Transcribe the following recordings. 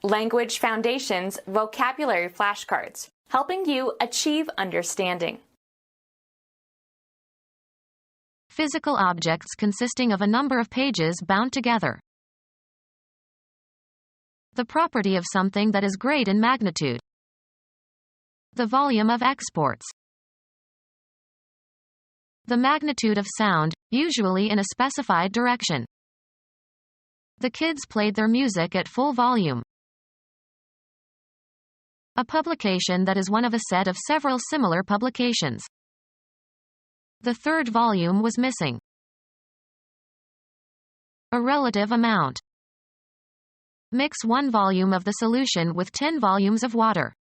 Language Foundations Vocabulary Flashcards, helping you achieve understanding. Physical objects consisting of a number of pages bound together. The property of something that is great in magnitude. The volume of exports. The magnitude of sound, usually in a specified direction. The kids played their music at full volume. A publication that is one of a set of several similar publications. The third volume was missing. A relative amount. Mix 1 volume of the solution with 10 volumes of water.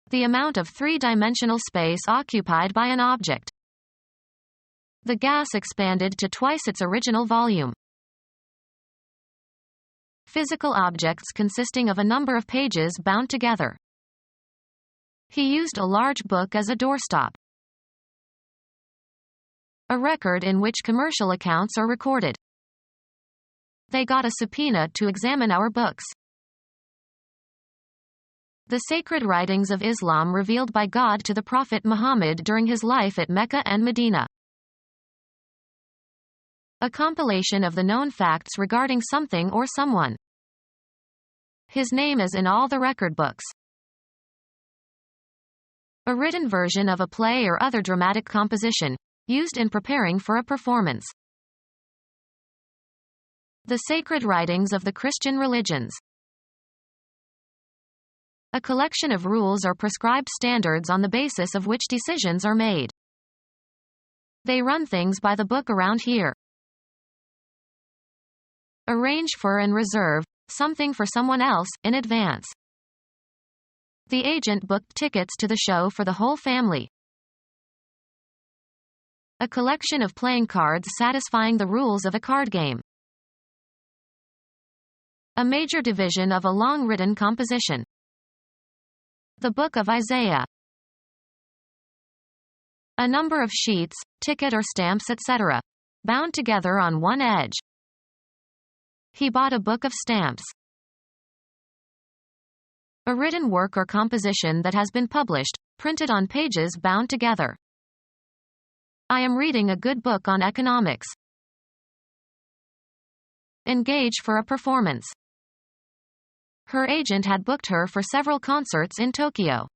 The amount of three-dimensional space occupied by an object. The gas expanded to twice its original volume. Physical objects consisting of a number of pages bound together. He used a large book as a doorstop. A record in which commercial accounts are recorded. They got a subpoena to examine our books. The sacred writings of Islam revealed by God to the Prophet Muhammad during his life at Mecca and Medina. A compilation of the known facts regarding something or someone. His name is in all the record books. A written version of a play or other dramatic composition, used in preparing for a performance. The sacred writings of the Christian religions. A collection of rules or prescribed standards on the basis of which decisions are made. They run things by the book around here. Arrange for and reserve something for someone else in advance. The agent booked tickets to the show for the whole family. A collection of playing cards satisfying the rules of a card game. A major division of a long-written composition. The Book of Isaiah. A number of sheets, ticket or stamps, etc., bound together on one edge. He bought a book of stamps. A written work or composition that has been published, printed on pages bound together. I am reading a good book on economics. Engage for a performance. Her agent had booked her for several concerts in Tokyo.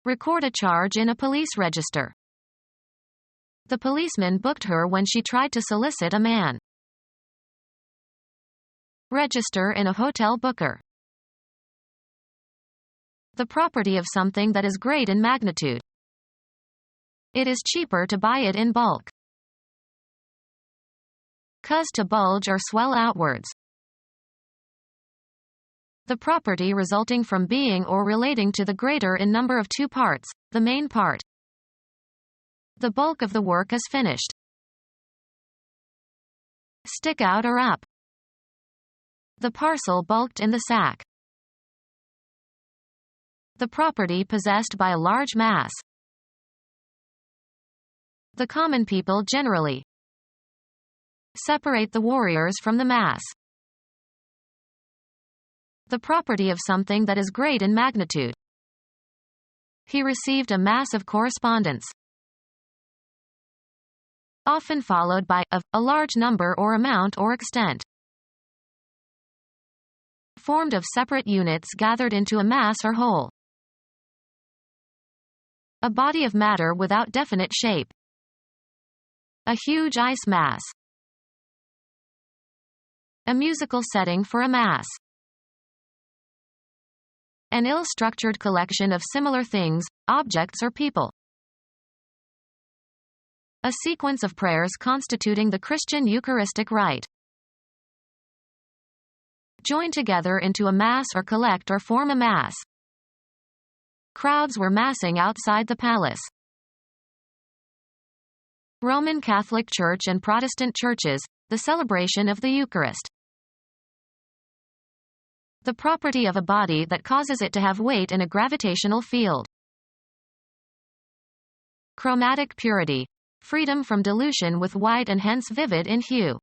Record a charge in a police register. The policeman booked her when she tried to solicit a man. Register in a hotel booker. The property of something that is great in magnitude. It is cheaper to buy it in bulk. Cause to bulge or swell outwards. The property resulting from being or relating to the greater in number of two parts, the main part. The bulk of the work is finished. Stick out or up. The parcel bulked in the sack. The property possessed by a large mass. The common people generally. Separate the warriors from the mass. The property of something that is great in magnitude. He received a mass of correspondence. Often followed by of, a large number or amount or extent. Formed of separate units gathered into a mass or whole. A body of matter without definite shape. A huge ice mass. A musical setting for a mass. An ill-structured collection of similar things, objects or people. A sequence of prayers constituting the Christian Eucharistic rite. Join together into a mass or collect or form a mass. Crowds were massing outside the palace. Roman Catholic Church and Protestant churches, the celebration of the Eucharist. The property of a body that causes it to have weight in a gravitational field. Chromatic purity. Freedom from dilution with white and hence vivid in hue.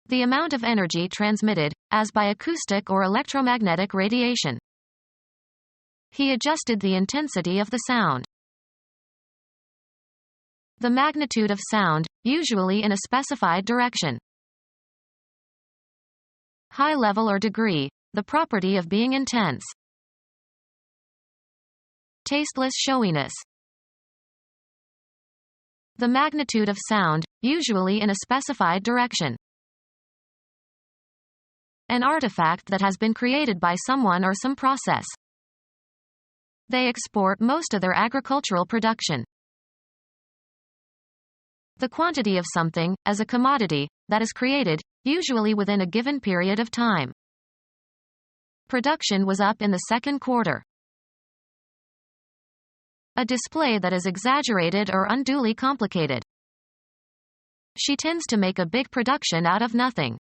The amount of energy transmitted, as by acoustic or electromagnetic radiation. He adjusted the intensity of the sound. The magnitude of sound, usually in a specified direction. High level or degree, the property of being intense. Tasteless showiness. The magnitude of sound, usually in a specified direction. An artifact that has been created by someone or some process. They export most of their agricultural production. The quantity of something, as a commodity, that is created, usually within a given period of time. Production was up in the second quarter. A display that is exaggerated or unduly complicated. She tends to make a big production out of nothing.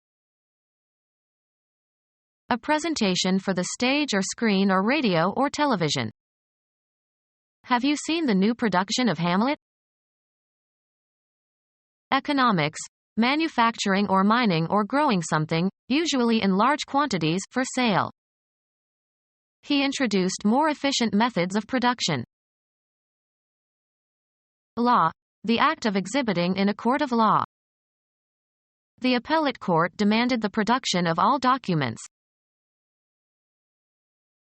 A presentation for the stage or screen or radio or television. Have you seen the new production of Hamlet? Economics, manufacturing or mining or growing something, usually in large quantities, for sale. He introduced more efficient methods of production. Law, the act of exhibiting in a court of law. The appellate court demanded the production of all documents.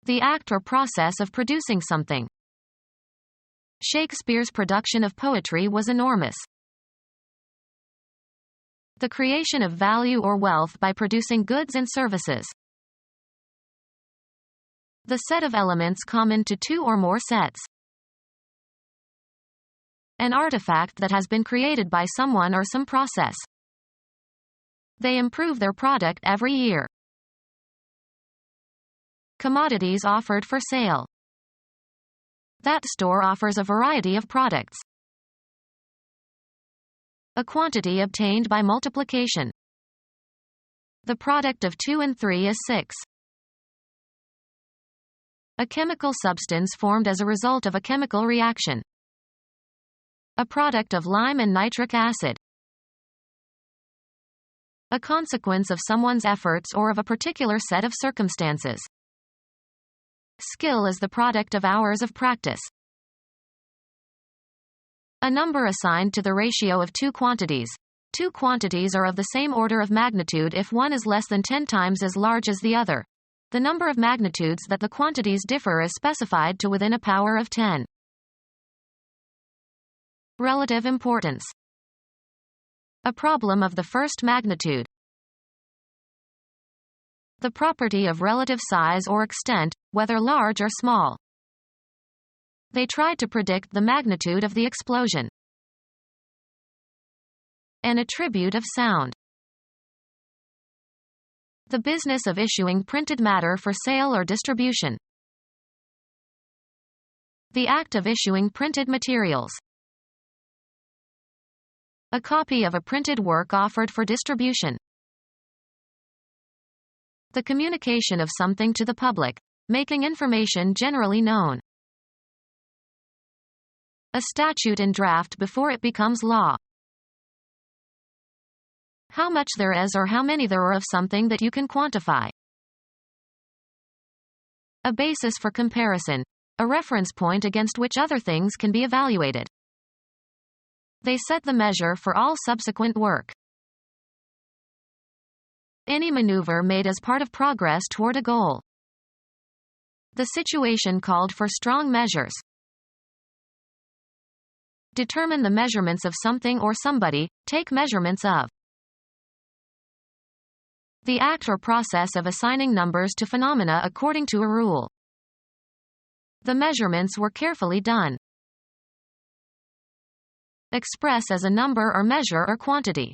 The act or process of producing something. Shakespeare's production of poetry was enormous. The creation of value or wealth by producing goods and services. The set of elements common to two or more sets. An artifact that has been created by someone or some process. They improve their product every year. Commodities offered for sale. That store offers a variety of products. A quantity obtained by multiplication. The product of 2 and 3 is 6. A chemical substance formed as a result of a chemical reaction. A product of lime and nitric acid. A consequence of someone's efforts or of a particular set of circumstances. Skill is the product of hours of practice. A number assigned to the ratio of two quantities. Two quantities are of the same order of magnitude if one is less than 10 times as large as the other. The number of magnitudes that the quantities differ is specified to within a power of 10. Relative importance. A problem of the first magnitude. The property of relative size or extent, whether large or small. They tried to predict the magnitude of the explosion. An attribute of sound. The business of issuing printed matter for sale or distribution. The act of issuing printed materials. A copy of a printed work offered for distribution. The communication of something to the public, making information generally known. A statute in draft before it becomes law. How much there is or how many there are of something that you can quantify. A basis for comparison, a reference point against which other things can be evaluated. They set the measure for all subsequent work. Any maneuver made as part of progress toward a goal. The situation called for strong measures. Determine the measurements of something or somebody, take measurements of. The act or process of assigning numbers to phenomena according to a rule. The measurements were carefully done. Express as a number or measure or quantity.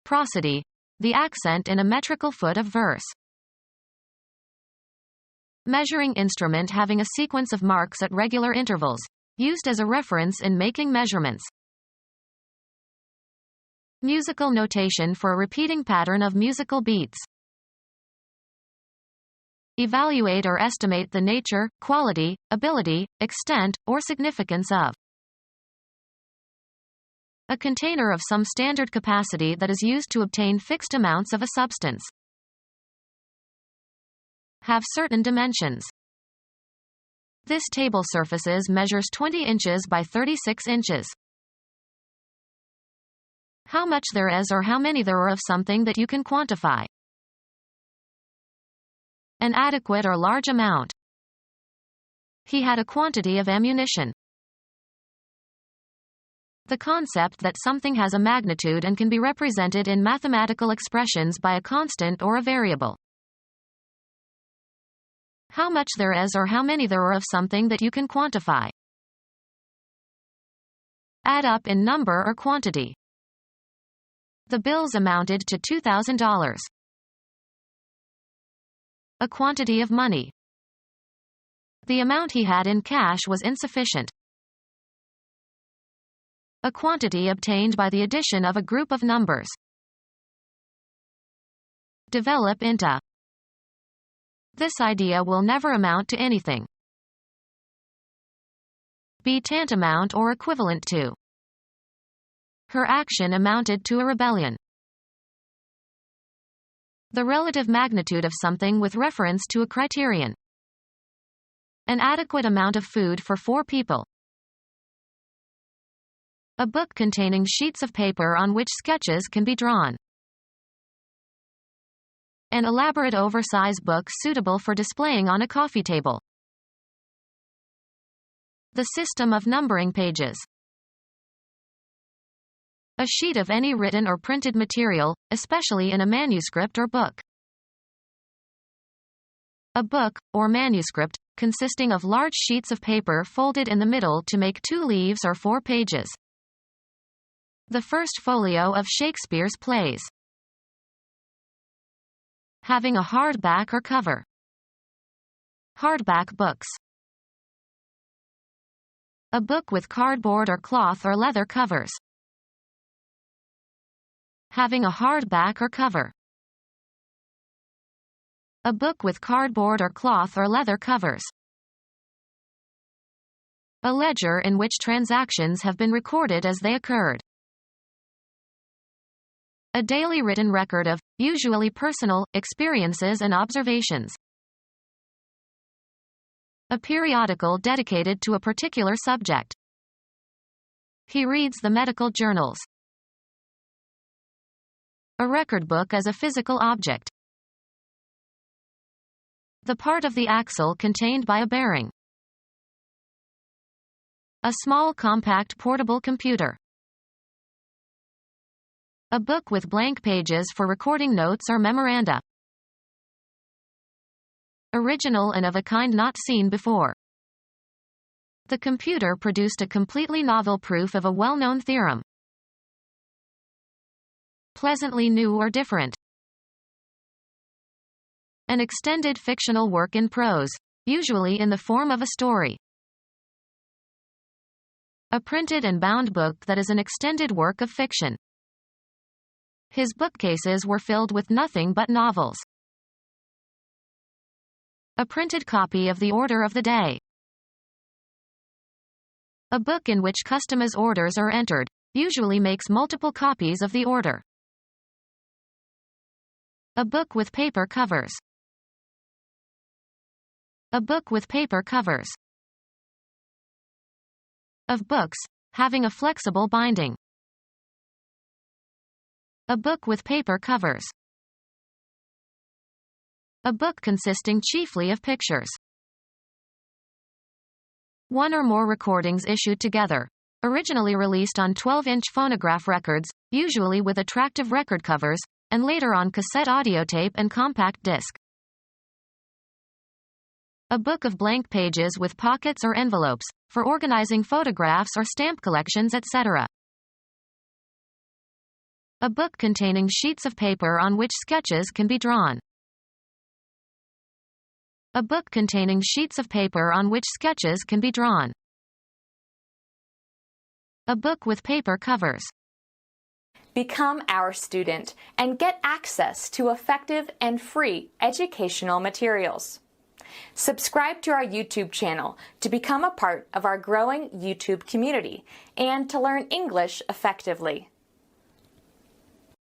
Prosody, the accent in a metrical foot of verse. Measuring instrument having a sequence of marks at regular intervals, used as a reference in making measurements. Musical notation for a repeating pattern of musical beats. Evaluate or estimate the nature, quality, ability, extent, or significance of. A container of some standard capacity that is used to obtain fixed amounts of a substance. Have certain dimensions. This table surfaces measures 20 inches by 36 inches. How much there is or how many there are of something that you can quantify. An adequate or large amount. He had a quantity of ammunition. The concept that something has a magnitude and can be represented in mathematical expressions by a constant or a variable. How much there is or how many there are of something that you can quantify. Add up in number or quantity. The bills amounted to $2,000. A quantity of money. The amount he had in cash was insufficient. A quantity obtained by the addition of a group of numbers. Develop into. This idea will never amount to anything. Be tantamount or equivalent to. Her action amounted to a rebellion. The relative magnitude of something with reference to a criterion. An adequate amount of food for 4 people. A book containing sheets of paper on which sketches can be drawn. An elaborate oversized book suitable for displaying on a coffee table. The system of numbering pages. A sheet of any written or printed material, especially in a manuscript or book. A book, or manuscript, consisting of large sheets of paper folded in the middle to make 2 leaves or 4 pages. The first folio of Shakespeare's plays. Having a hardback or cover. Hardback books. A book with cardboard or cloth or leather covers. Having a hardback or cover. A book with cardboard or cloth or leather covers. A ledger in which transactions have been recorded as they occurred. A daily written record of, usually personal, experiences and observations. A periodical dedicated to a particular subject. He reads the medical journals. A record book as a physical object. The part of the axle contained by a bearing. A small compact portable computer. A book with blank pages for recording notes or memoranda. Original and of a kind not seen before. The computer produced a completely novel proof of a well-known theorem. Pleasantly new or different. An extended fictional work in prose, usually in the form of a story. A printed and bound book that is an extended work of fiction. His bookcases were filled with nothing but novels. A printed copy of the order of the day. A book in which customers' orders are entered, usually makes multiple copies of the order. A book with paper covers. A book with paper covers. Of books, having a flexible binding. A book with paper covers. A book consisting chiefly of pictures. One or more recordings issued together. Originally released on 12-inch phonograph records, usually with attractive record covers, and later on cassette audio tape and compact disc. A book of blank pages with pockets or envelopes, for organizing photographs or stamp collections, etc. A book containing sheets of paper on which sketches can be drawn. A book containing sheets of paper on which sketches can be drawn. A book with paper covers. Become our student and get access to effective and free educational materials. Subscribe to our YouTube channel to become a part of our growing YouTube community and to learn English effectively.